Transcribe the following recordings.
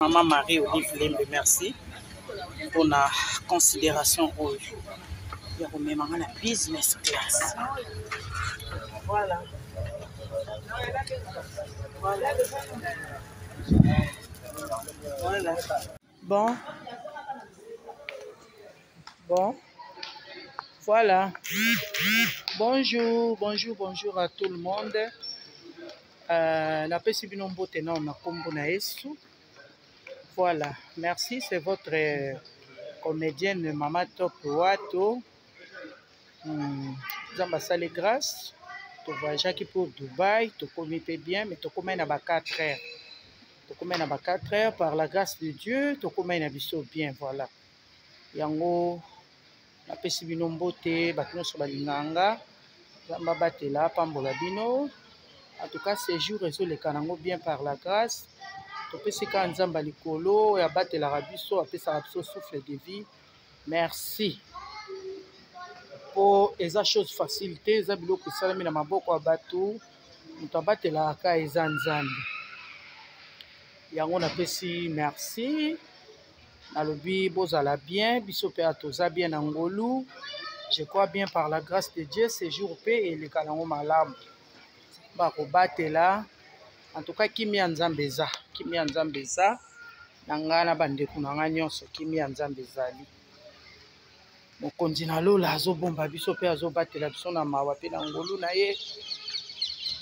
Maman Marie-Olive Lembe, merci pour la considération. Il y a même un business class. Voilà. Voilà. Bon. Voilà. Bonjour à tout le monde. La pesi binombo tenant na kombo na Yesu. Voilà. Merci, c'est votre comédienne Maman Top Wato. Zamba sale grâce. Tu voyages qui pour Dubaï, tu commis bien, mais tu commis na ba 4 heures. Tu commis na ba 4 heures par la grâce de Dieu, tu commis na biso bien, voilà. Yango na pesi binombo te batino so balinganga. Zamba batela pambola bino. En tout cas, ces jours et les canangos bien par la grâce. Tu peux se quand Zamba likolo ya batela rabiso, après ça rabiso souffle de vie. Merci. Pour eza chose facilité, eza biloko salami na maboko ya bato, mutu abatela ka eza nzambe. Yango na pesi merci. Nalobi bozala bien, biso pe atoza bien na ngolu. Je crois bien par la grâce de Dieu, ces jours pe et les canangos malamu. Bako batela. En tout cas, kimi ya nzambe eza. Kimi ya nzambe eza. Nangana bandeko nanga nyonso kimi ya nzambe ezali. Mokonzi na lola azobomba biso pe azobatela biso na mawa pe na ngolu na ye.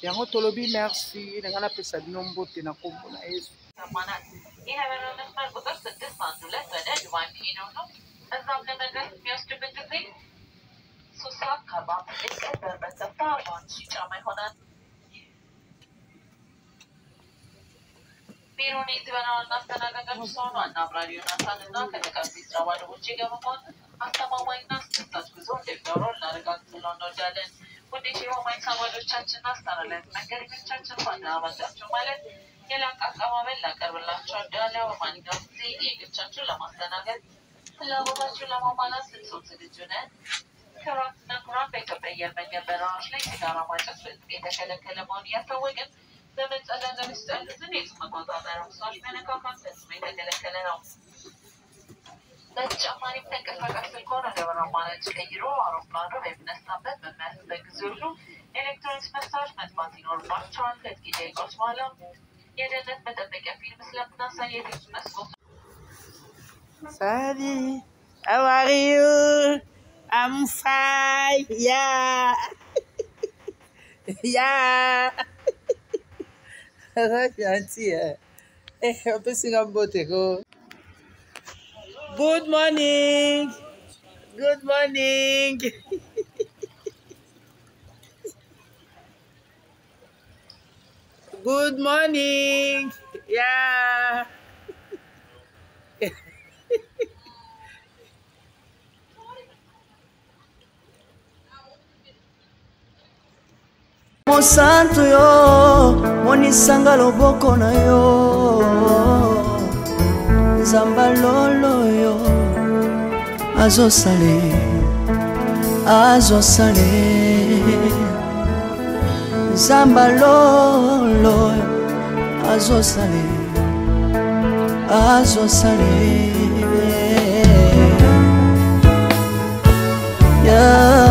Yango tolobi merci. Nangana pesa bino mbote na kombo na Yesu. Salut, how are you? I'm fine, yeah. Yeah. Gentil, hein? On peut se remboter, go. Good morning. Good morning. Good morning. Yeah. Mosantu yo, monisanga loboko na yo. Zamba lolo yo, azo sale. Zamba lolo, azo sale. Yeah.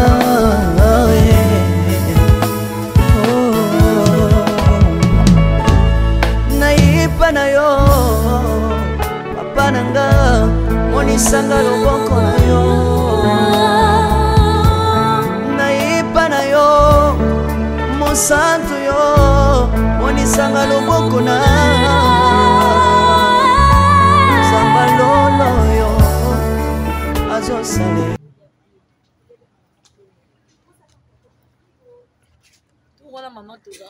Na yo papa nanga monisanga loboko na yo naipa na yo mosantu yo monisanga loboko na zamba lolo yo azosale wala mama tuza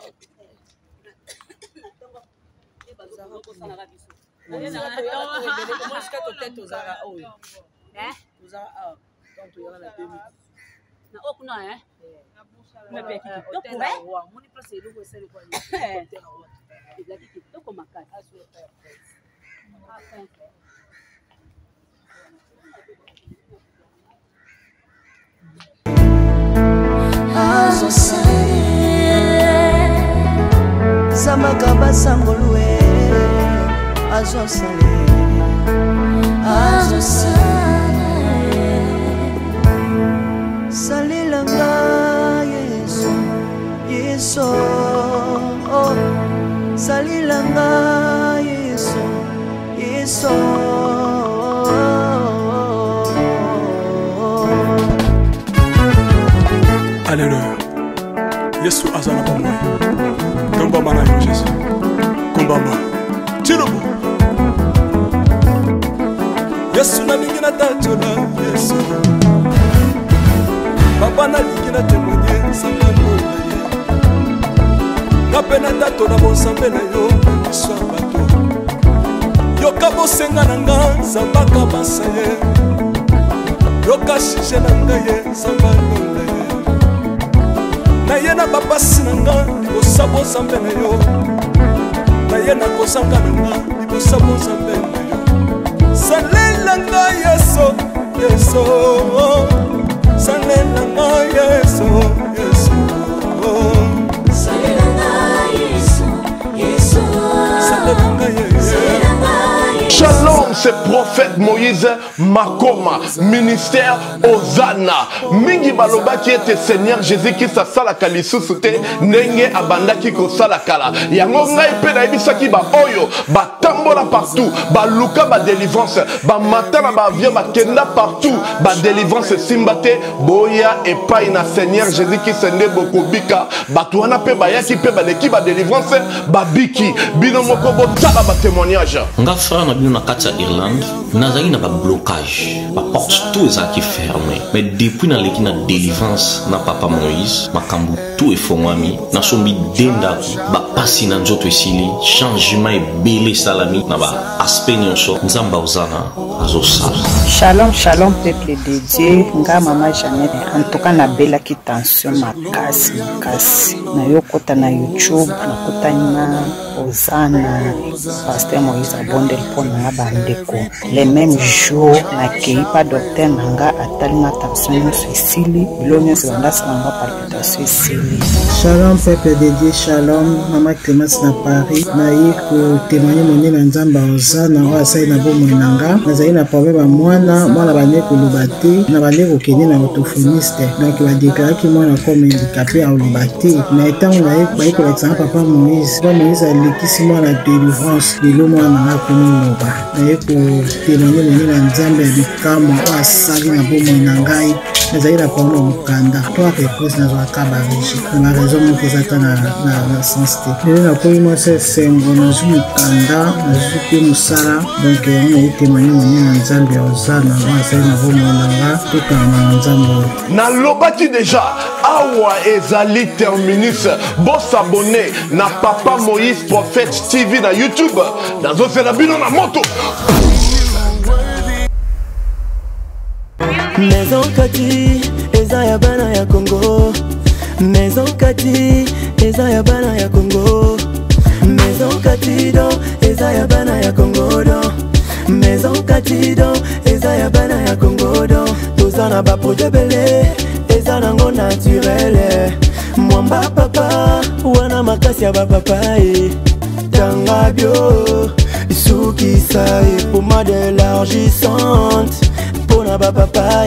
Zamaka basangolwe azosale salilanga Yesu Yesu oh salilanga Yesu Yesu Alléluia. Yesu azana pa moi. Komba mana yo Jésus. Komba ma. Tirobo. Yesu na lingi na tatola Yesu. Papa na lingi na témoigner sangalo na ye. Na pena tatola bon sambe na yo so bato. Yo kabo senga nanga zambaka basaye. Yo kashije nanga ye sangalo na ye. Na ye na babasi nanga kosabo zambe na yo. Na ye na kosanga nanga kosabo zambe na yo. Salelanga Yesu Yesu Salelanga Yesu Yesu Salelanga Yesu Yesu Salelanga Yesu. Shalom, c'est prophète Moïse Makoma, ministère Ozana. Mingi baloba qui était Seigneur Jésus qui sa sala kalisusu te nenge abanda ki ko sala kala. Yango ngai pe na ibisa ki ba oyo ba tambola partout, ba luka ba délivrance, ba matana ba via ba kenda partout, ba délivrance simbate boya et pas na Seigneur Jésus qui sende boko bika, ba tuana pe ba yaki pe ba leki ba délivrance, ba biki bino moko bo tala ba témoignage. Nga frère na bino na kati ya Irlande nazali na ba blocage ba porte tout ezaki fermé mais depuis na leki na délivrance na papa Moïse makambu tout efongwami na sombi denda ba pasi na nzoto esili changement ebele salami na ba aspect nyonso nzamba ozana azosala. Shalom shalom peuple de Dieu nga mama Jeannette en tout cas na belaki tension makasi na yokota na YouTube na kotani na Ozana pasteur Moïse abondel pona na bandeko les mêmes jours na keipa docteur nanga atali na tension esili bilonyo zanda sanga palpitation esili. Shalom peuple de Dieu, shalom mama Clémence na Paris na yiko témoigner moni na nzamba Ozana wa sai na bomo nanga nazali na problème mwana bane kolobate na bane kokende na orthophoniste donc ba déclarer ki mwana comme handicapé a olobate na etango na yiko ba yiko papa Moïse alekisi mwana délivrance lelo mwana na konoloba na yiko témoigner moni na nzamba ya bikamo wa sali na bomo na ngai nazali na problème mukanda to réponse na zwa kabariji na raison moko ezata na sens te lelo na koyi moi c'est sengo na zwa mukanda na zwa pe musala donc on a témoigné moni na nzamba ya Ozana wa sai na bomo na nga to kama nzamba na lobaki déjà awa ezali terminus bon s'abonner na papa Moïse prophète TV na YouTube dans la bino na moto. Maison Kati eza ya bana ya Congo. Maison Kati eza ya bana ya Congo. Maison Kati do eza ya bana ya Congo do. Maison Kati do eza ya bana ya Congo do. Tozana ba projet belé eza nango naturel. Mwamba papa wana makasi ya ba papa tanga bio suki sai pomade élargissante pour na ba papa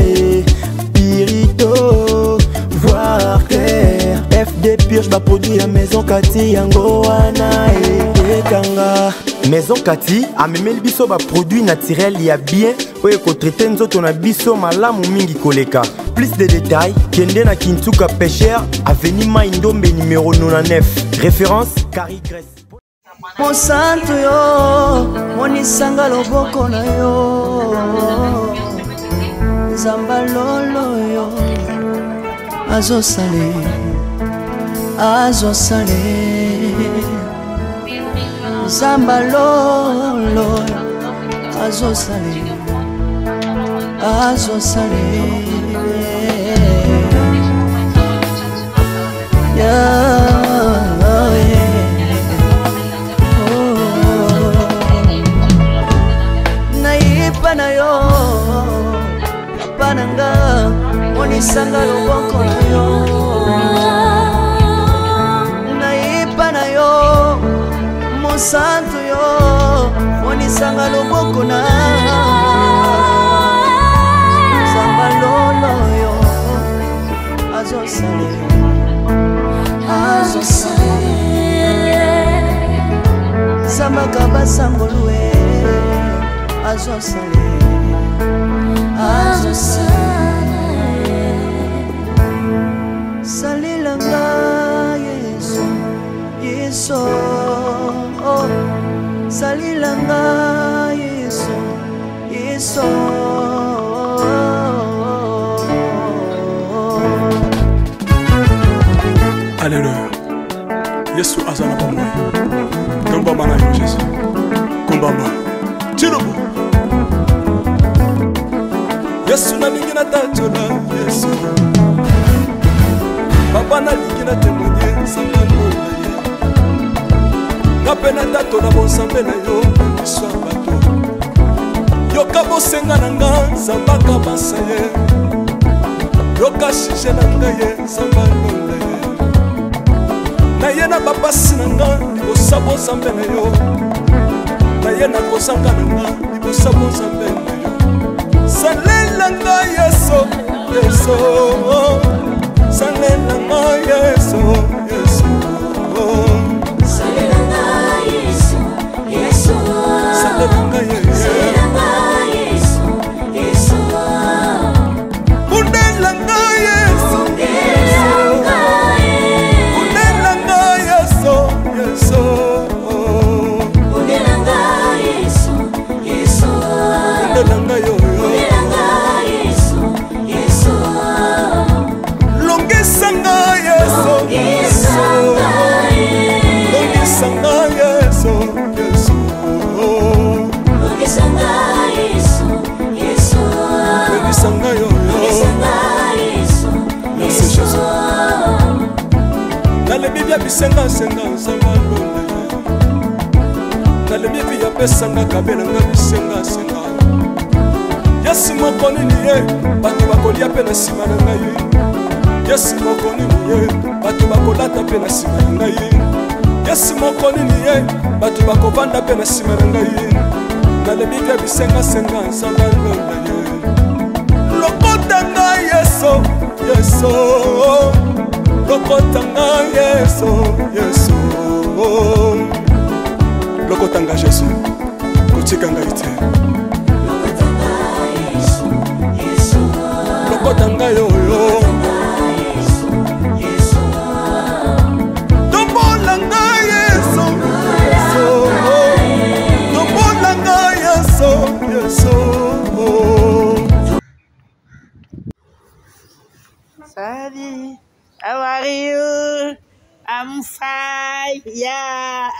pirito voir clair FD purge ba produit la Maison Kati yango wana tanga. Maison Kati amemeli biso ba produit naturel ya bien oyo ko traiter nzoto na biso malamu mingi koleka. Plus de détails, kende na Kintuka Pêcheur, avenue Maindombe numéro 99. Référence Carrie Grèce. Mosantu yo, monisanga loboko na yo. Zamba lolo yo, azosale, azosale. Zamba lolo, azosale, azosale. Naipa na yo pananga monisanga loboko na yo. Naipa na yo mosantu yo monisanga loboko na zamba loloyo azosale zamba kabasangolue azosale salilanga yesu yesu salilanga yesu yesu Alléluia. Yesu azana pa moi. Kombama na yo Jésus. Kombama. Tilobo. Yesu na lingi na tachola Yesu. Papa na lingi na témoigner sangalo na ye. Na pena tato na bonsambe na yo so bato. Yoka bosenga na nga zambaka basaye. Yoka shije na nga ye sangalo na ye. Na ye na bapasi na nga libosa bonsambe na yo. Na ye na kozanga na nga libosa bonsambe na yo. Salela nga Yesu, Yesu. Salela nga Yesu, Yesu. Salela nga Yesu, Yesu. Salela nga Yesu, Yesu. Undela nga Yesu, Undela nga Yesu, Yesu. Undela nga Yesu, Yesu. Undela nga yo. Longisanga Yesu, Longisanga Yesu, Yesu. Longisanga Yesu, Yesu. Longisanga yo. Merci Jésus. Nalebi bia bisenga senga nzamba londe. Nalebi bia pesanga kabela nga bisenga senga. Yesu moko nini ye, bato bakolia pe na sima na ngai. Yesu moko nini ye, bato bakolata pe na sima na ngai. Yesu moko nini ye, bato bakovanda pe na sima na ngai. Nalebi bia bisenga senga nzamba londe ye. Lokota ngai Yesu, Yesu. Lokota ngai Yesu, Yesu. Lokota ngai Jésus, kotika ngai te. Lokota ngai oyo. Tombola ngai Yesu, Yesu. Tombola ngai Yesu, Yesu. Salut, how are you? I'm fine, yeah.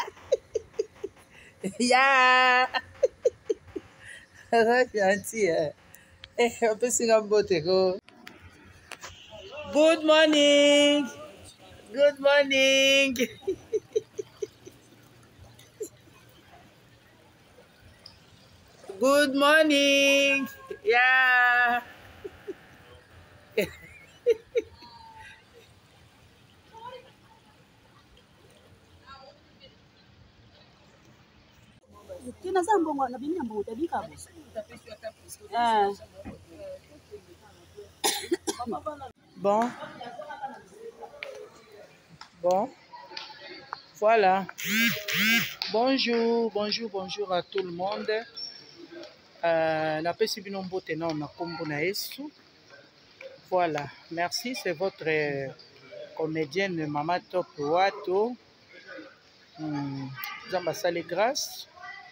Yeah. Gentil, hein? On peut signer un beau go. Good morning. Good morning. Good morning. Yeah. Bon. Bon. Voilà. Bonjour, bonjour, bonjour à tout le monde. Napesi bino mbote na kombo na Yesu. Voilà. Merci, c'est votre comédienne Mama Top Wato. Zamba sale grâce.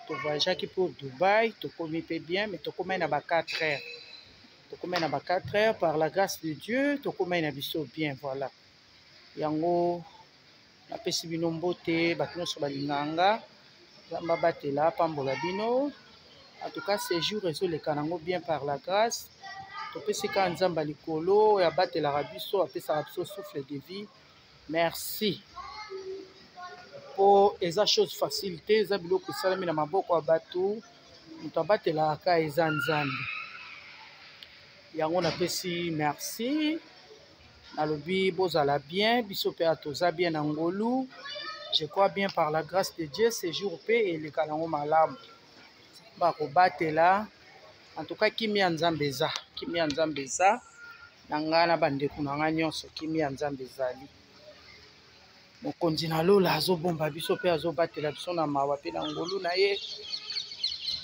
Tu voyages pour Dubaï, tu commis bien, mais tu commis na 4 heures. Tu commis na 4 heures par la grâce de Dieu, tu commis na biso bien, voilà. Yango napesi bino mbote bato nyonso balinganga zamba batela pambola bino. En tout cas, ces jours ezoleka nango bien par la grâce. Topesi ka nzamba likolo ya batela biso apesa biso souffle de vie. Merci. Po eza chose facilité, eza biloko esalami na maboko ya bato moto abatelaka eza nzambe. Yango napesi merci. Nalobi bozala bien, biso pe atoza bien na ngolu. Je crois bien par la grâce de Dieu, ces jours pe eleka nango malamu. bakobatela en tout cas kimia nzambe eza na ngai na bandeko na ngai nyonso kimia nzambe ezali mokonzi na lola azobomba biso mpe azobatela biso na mawa mpe na ngolu na ye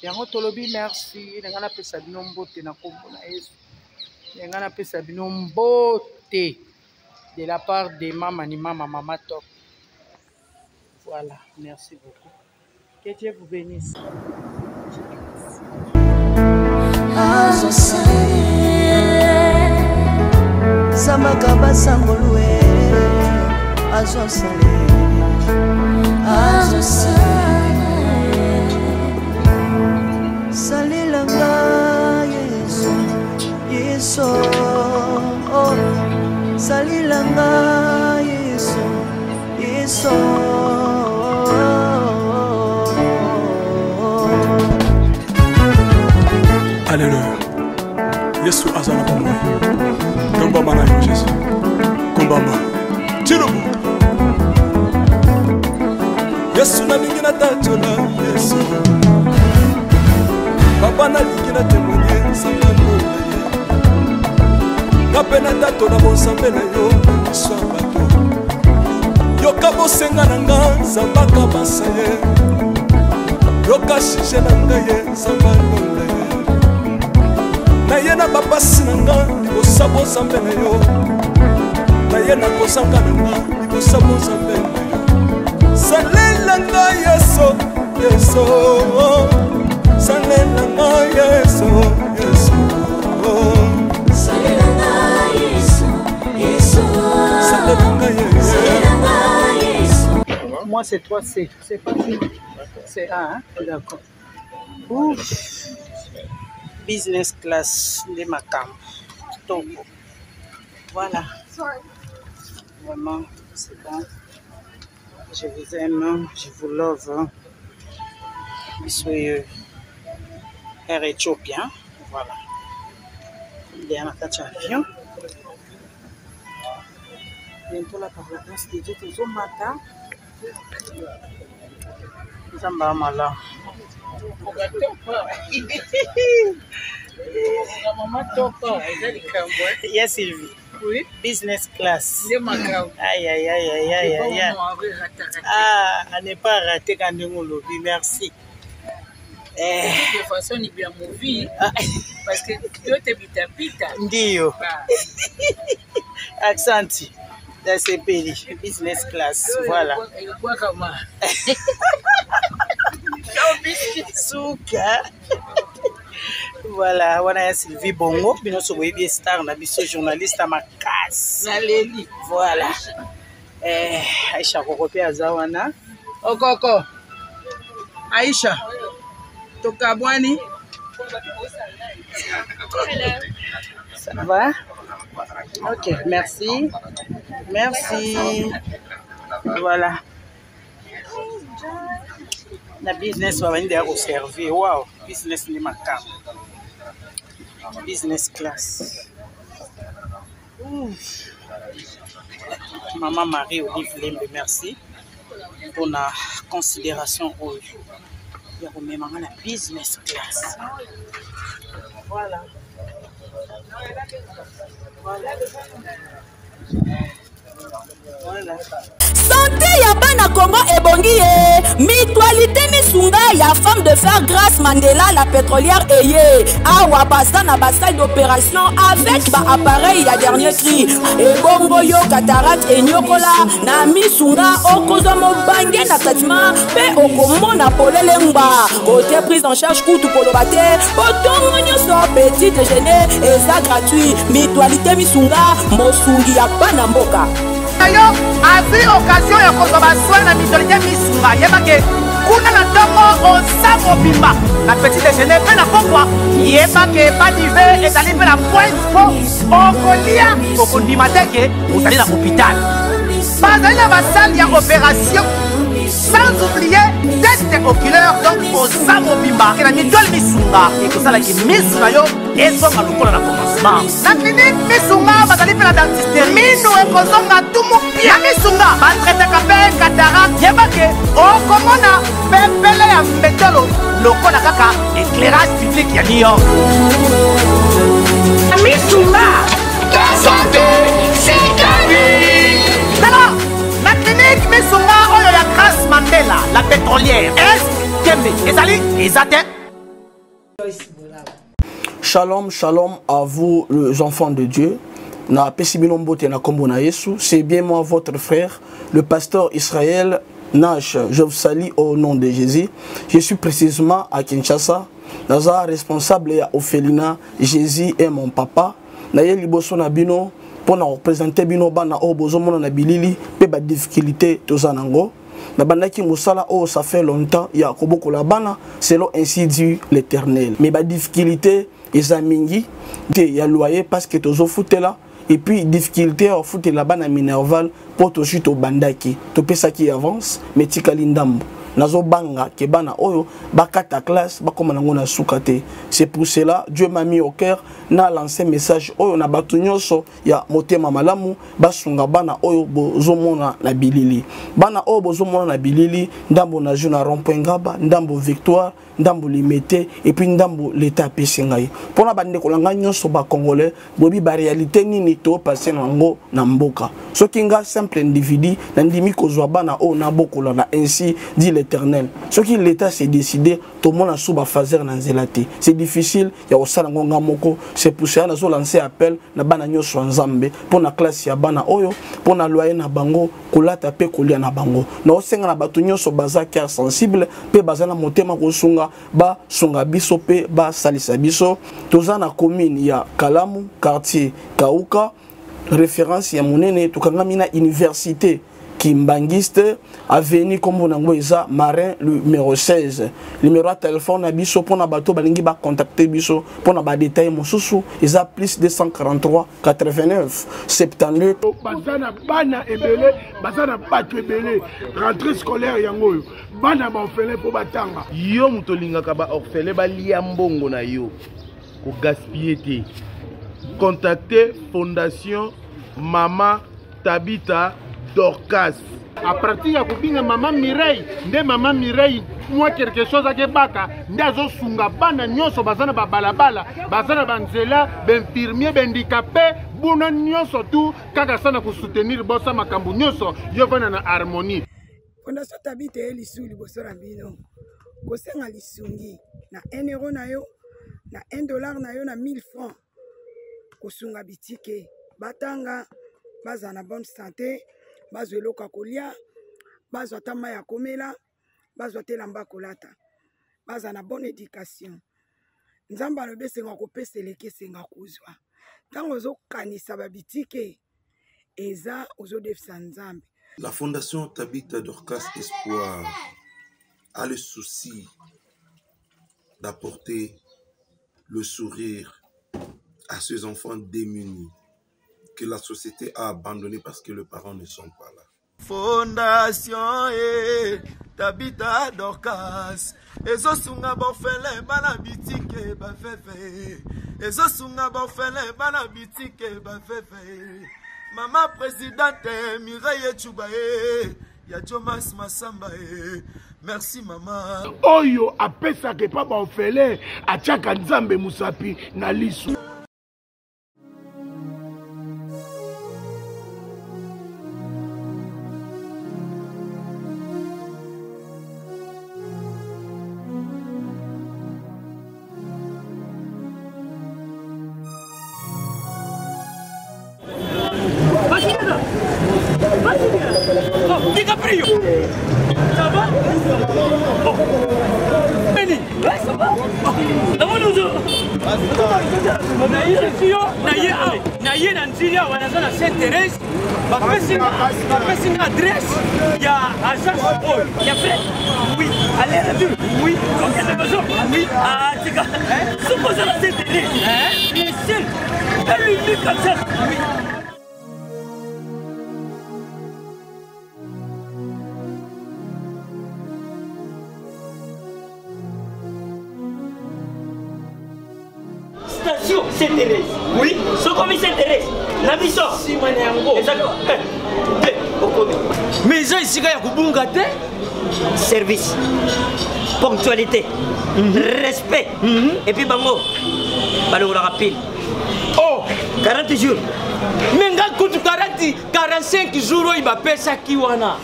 yango tolobi merci ngai napesa bino mbote na kombo na Yesu ngai napesa bino mbote de la part de Mama Top. Voilà, merci beaucoup. Que Dieu vous bénisse. Samakaba sangolwe azosale salilanga Yesu salilanga Yesu Alléluia. Yesu azana pamoja. Naomba maana ya Yesu. Kumbamba. Chirubu. Yesu na ningina tachola Yesu. Papa na ningina temoye sangano na ye. Kapena tato na bonsambe na yo Yesu abato. Yoka bosenga na nga zambaka basaye. Yoka shishe na nga ye sangano na ye. Na ye na bapasi na nga libosa bozambe na yo na ye na kozanga na nga libosa bozambe na yo salela nga Yesu salela nga Yesu salela nga Yesu salela nga Yesu. Moi c'est 3C, c'est pas fini. C'est A, hein? D'accord. Ouf. Business class de Macam. Voilà. Vraiment, c'est bon. Je vous aime, je vous love. Soyez air éthiopien. Voilà. Il est en avion. Bientôt la paroisse de Dieu, tout le matin. Zamba mala. Yes, Sylvie. Oui. Business class. Aïe, aïe, aïe, aïe, aïe, aïe. Ah, à ne pas rater quand on lobby. Merci. De toute façon, il y a mon vie. Parce que tu es pita. Ndio. Accenti. Dans ces pays. Business class. Voilà. Souka. Voilà, on a Sylvie Bongo, bino so boyebi star na biso journaliste makasi. Naleli. Voilà. Aisha Kokope azawana. Okoko. Aisha. Tokabwani. Ça va? Ok, merci. Merci. Voilà. La business va venir à servir. Wow, business ni macam. Business class. Ouf. Maman Marie-Olive Lembe, merci pour la considération. Il y a même la business class. Voilà. Voilà. Voilà. Santé ya bana Congo ebongi mutualité misunga ya femme de fer Grâce Mandela la pétrolière eye awa basa na basai d'opération avec ba appareil ya dernier cri ebongo yo cataracte enyokola na misunga okoza mobange na traitement pe okomona polele ngba côté prise en charge kutu kolobate botongo nyoso petit déjeuner eza gratuit mutualité misunga mosungi ya bana mboka yo asi occasion ya kozwa soin na mutualité misunga yebake kuna na ntongo osango bimba na petit déjeuner mpe na pokwa yebake badive ezali mpe na point po okolia okondima teke ozali na hôpital bazali na basali ya opération sans oublier spécialité oculaire donc oza mobimba ke na mitole misunga ekosalaki misu na yo ezonga lokola na commencement na clinique misunga bazali mpe na dentisterie minu ekozonga tumu pia misunga batretaka mpe cataracte yebake okomona pepele ya mbetolo lokola kaka éclairage public ya New York misunga ta santé c'est gagné alors la clinique misunga oyo ya Grâce Mandela la pétrolière est kembe ezali ezate. Shalom, shalom à vous les enfants de Dieu. Na Pesibinombote na Kombo na Yesu, c'est bien moi votre frère, le pasteur Israël Nash. Je vous salue au nom de Jésus. Je suis précisément à Kinshasa. Naza responsable ya Ophelina, Jésus est mon papa. Na ye liboso na bino pour na représenter bino bana o bozomona na bilili pe ba difficulté tozanango. Na bandaki musala oh ça fait longtemps ya koboko la bana selon ainsi dit l'Éternel. Mais ba difficulté ezamingi te ya loyer parce que tozo futela et puis difficulté au futela bana minerval pour to chute au bandaki to pesa qui avance mais tikali ndambo nazo banga ke bana oyo bakata classe bakoma nango na sukate. C'est pour cela Dieu m'a mis au cœur na lancé message oyo na batu nyonso ya motema malamu basunga bana oyo bozomona na bilili bana oyo bozomona na bilili ndambo na juna rond-point Ngaba ndambo Victoire ndambo Limete et puis ndambo l'état pesingai pona bande kolanga nyonso ba congolais bobi ba réalité nini to passer nango na mboka soki nga simple individu na ndimi kozwa bana oyo na bokola na ainsi dit l'Éternel soki l'état s'est décidé tout monde a sous ba fazer na nzelate c'est difficile ya osala ngonga moko. C'est pour ça que nous lancé appel na bana nyonso nzambe pour na classe ya bana oyo pour na loyer na bango kolata pe kolia na bango na osenga na batu nyonso baza cœur sensible pe baza na motema kosunga ba sunga biso pe ba salisa biso toza na commune ya Kalamu quartier Kauka référence ya monene tukangami na université Kimbangiste avenue comme on a Marin le numéro 16 numéro de téléphone na biso pour na bato balingi ba contacter biso pour na ba détail mosusu isa plus 243 89 72 bazana bana ebele bazana bato ebele rentrée scolaire yango bana ba orphelin pour batanga yo mutolinga ka ba orphelin ba lia mbongo na yo ko gaspiller te contacter fondation Mama Tabita Dorcas. À partir ya kubinga Mama Mireille, nde Mama Mireille moi quelque chose à Kebaka, ndazo sunga bana nyonso bazana ba balabala, bazana banzela, benfirmier, bendicapé, buna nyonso tout kaka sana ko soutenir bossa makambu nyonso yo vana na harmonie. Fondation Tabita elisu liboso na bino. Kosenga lisungi na 1 euro na yo, na 1 dollar na yo na 1000 francs. Kosunga bitike, batanga bazana bonne santé. Bazwe loka kolia, bazwa tama ya komela, bazwa telamba kolata, bazwa na bonne éducation. Nzamba lobe senga kopese leke senga kuzwa. Tango ozo kanisa babitike, eza ozo defisa nzambe. La fondation Tabita Dorcas Espoir a le souci d'apporter le sourire à ces enfants démunis que la société a abandonné parce que les parents ne sont pas là. Fondation Tabita Dorcas ezo sunga bofele bana bitike ba fefe ezo sunga bofele bana bitike ba fefe Mama présidente Mireille Chubae ya Jomas Masamba merci mama oyo apesa ke pa ba ofele achaka nzambe musapi na lisu. DiCaprio. Ça va? Benny. Ouais, ça va? naye na nzili awa naza na Saint Thérèse bapesi nga adresse ya agence oyo ya vrai oui allez la vue oui okende besoin oui tika sokoza na Saint Thérèse bien sûr elle lui comme ça oui. station Sainte-Thérèse. Oui. Ce qu'on s'intéresse. La mission. Si Maniango. Exactement. Mais ça ici il y a kubunga te. Service. Ponctualité. Respect. Et puis bango. Balou la rapide. Oh, 40 jours. Mais nga kutu 45 jours il va pesa kiwana.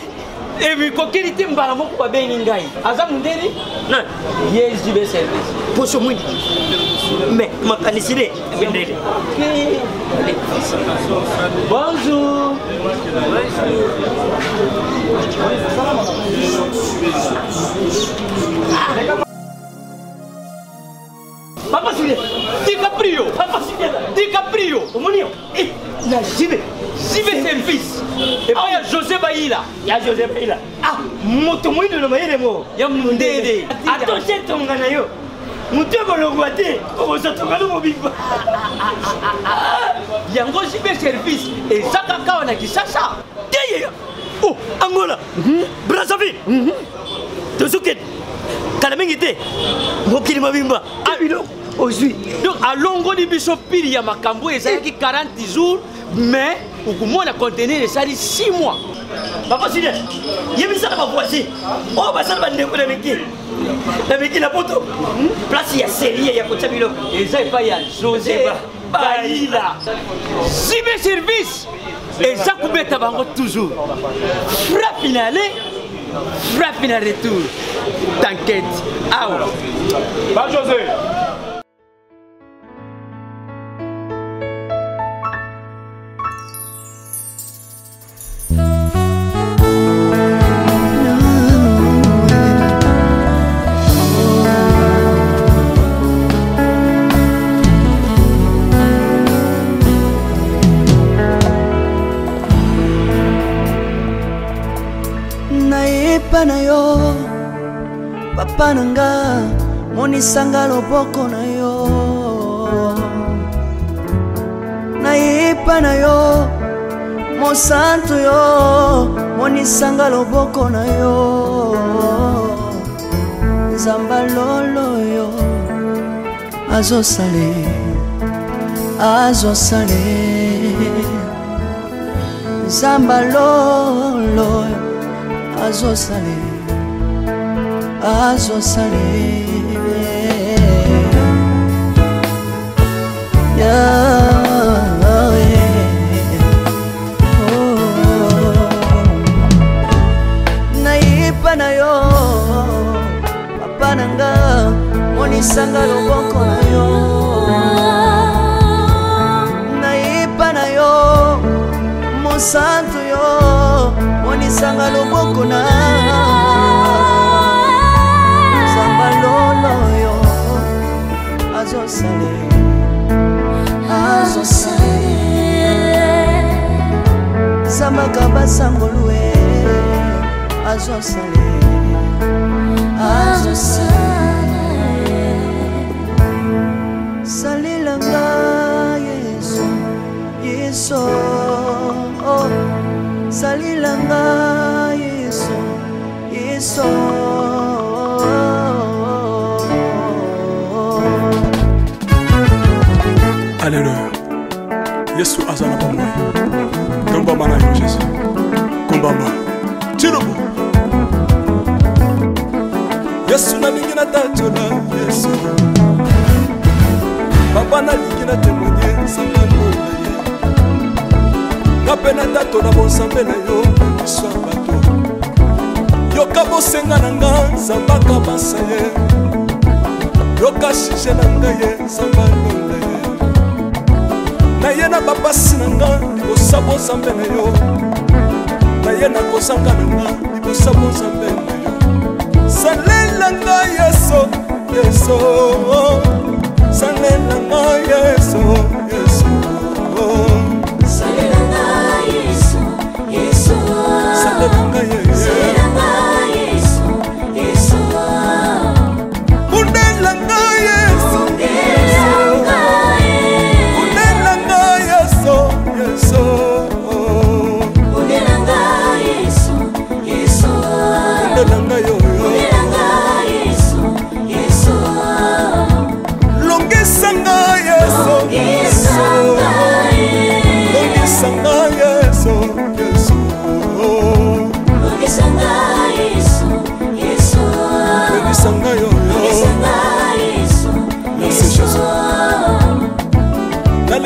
Et puis kokeli te mbala moko ba bengi ngai. Aza mundeni? Non. Yes, du service. Pour ce monde. Mais ma canisile bendele. Bonjour. Papa Julien, DiCaprio, Papa Julien, DiCaprio, Omonio, et la Jibe service. Et puis il y a José Baïla. Il y a José Baïla. Ah, moto moi de le mo. Il y a Mundede. Attention ton ganayo. Moto ko lo guate, ko so to ngalo mo bimba. Yango Jibe service et Sakaka na Kisasa. Deya. Oh, Angola. Brazzaville. Tosuket. Kalamengite. Mokili mabimba. Ah, aujourd'hui. Donc à longo di biso pili ya makambo ezaki 40 jours mais okumona contenir esali 6 mois. Papa Sidi, yebisa na voici. Oh basala bandeko na meki. Na meki la poto. Place ya série ya kocha bilo. Eza pa ya José Baïla. Sibe service. Eza kubeta bango toujours. Frappe finale. Frappe finale retour. T'inquiète. Ah ouais. Pas José. Na yo papa nanga monisanga loboko na yo nayepa na yo mosantu yo monisanga loboko na yo nzamba lolo yo azosale nzamba lolo azosale nayipa na yo papa nanga monisanga loboko na yo nayipa na yo mosantu yo monisanga loboko na zamba lolo yo azosale zamba kabasangolwe azosale salilanga yeso salilanga yeso Alléluia. Yesu azana pa moi. Komba mana yo Jésus. Komba ma. Tirobo. Yesu na lingi na tatola Yesu. Papa na lingi na témoigner sangalo na ye. Na pena tatola bonsambe na yo so bato. Yoka bosenga na nga zambaka basaye. Yoka shije na nga ye sangalo na ye. Na ye na babasi na nga libosa bonsambe na yo. Na ye na kosanga na nga libosa bonsambe na yo. Salela nga yeso yeso. Salela nga yeso yeso. Salela nga yeso yeso. Salela nga yeso.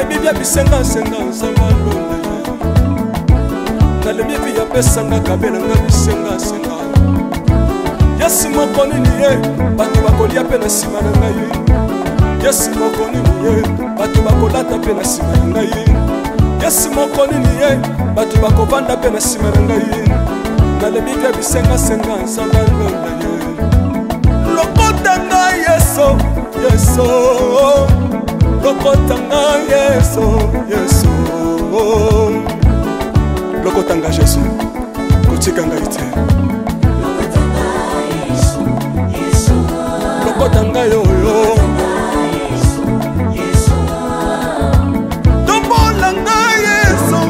nalebi bya bisengasenga nzambe alonda ye nalebi bya pesanga kabelanga bisengasenga yesi moko nini ye bato bakolia mpe na nsima na ngai yesi moko nini ye bato bakolata mpe na nsima na ngai yesi moko nini ye bato bakovanda mpe na nsima na ngai nalebi bya bisengasenga nzambe alonda ye lokota ngai yeso yeso lokota ngai yeso yeso lokota ngai jesu kotika ngai te lokota ngai oyo tombola ngai yeso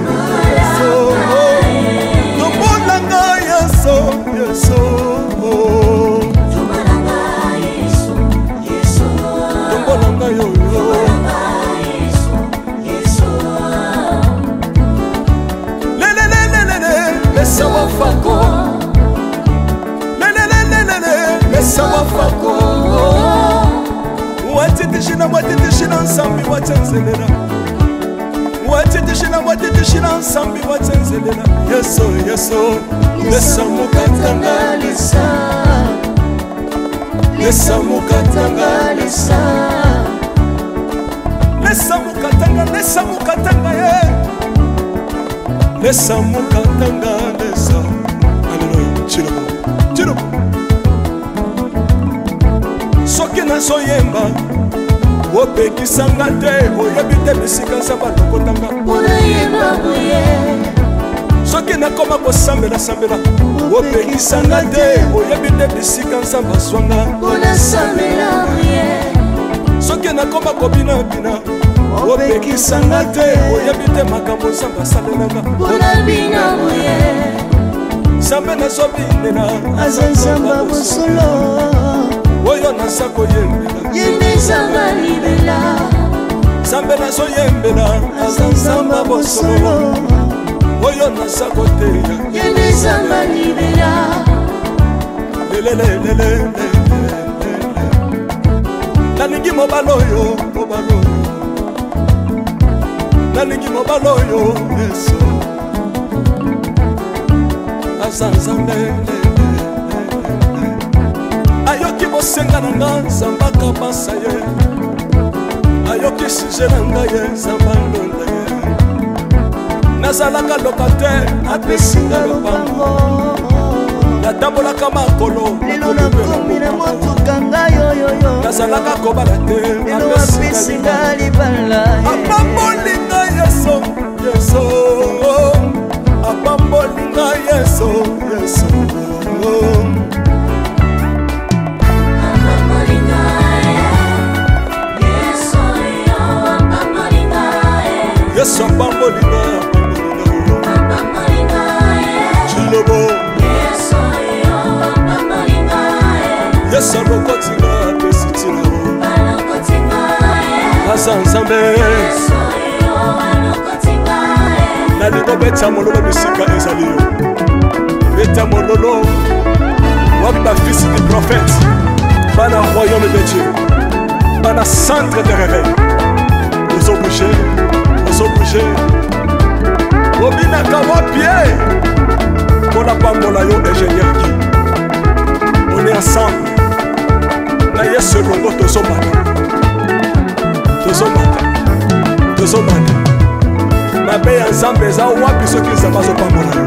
tombola ngai yeso yeso tombola ngai oyo Mesa wafako Mesa wafako Watitishina nsambi watenzelela Watitishina nsambi watenzelela Yeso yeso Mesa mukatanga lisa Mesa mukatanga lisa Mesa mukatanga ye Lesa mukatanga lesa Alleluia Chilobo Chilobo Soki na soyemba Opekisanga te Oyebi te bisika nzamba lokotanga Unayemba buye Soki na koma kosambela sambela Opekisanga te Oyebi te bisika nzamba zwanga Unasambela buye Soki na koma kobina bina opekisanga te oyebi te makambo nzambe asalelanga olabina boye nzambe nazobinela aza nzamba bosolo oyo naza koyembela yende nzamba libela nzambe nazoyembela aza nzamba bosolo oyo naza koteya yende nzamba libela lelelelelele nalingi mobala oyo nalingi mobala oyo yesu aza nzambe ayoki bosenga na nga nzambe akabasa ye ayoki suje na ngai ye nzambe alonda ye nazalaka lokatere apesinga lopango natambolaka makolo lelo nakomi na motuka ngai oyoyo nazalaka kobala te lelo apesinga libala apambolinga yeso yeso apambolinga yeso yeso yesu apambolinga chilobo yesu alokotinga apesitina aza nzambe nalingo beta mololo bisika ezali yo beta mololo wapi bafisi du prophète bana royaume de dieu bana centre de réveil ozobouge obinaka wapie mpona pambola yo ingénieur ki on est ensemble na yesu elongo tozomata mabe ya nzambe eza wapi soki nzambe azopambola yo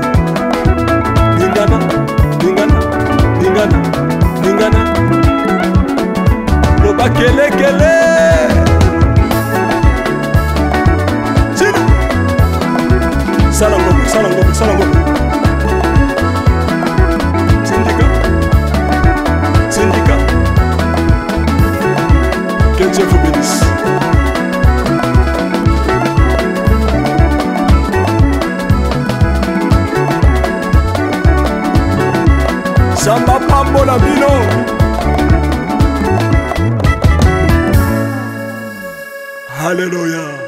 lingana loba kelekele sala ngombe syndicat que Dieu vous bénisse. Samba pambola bino Alléluia.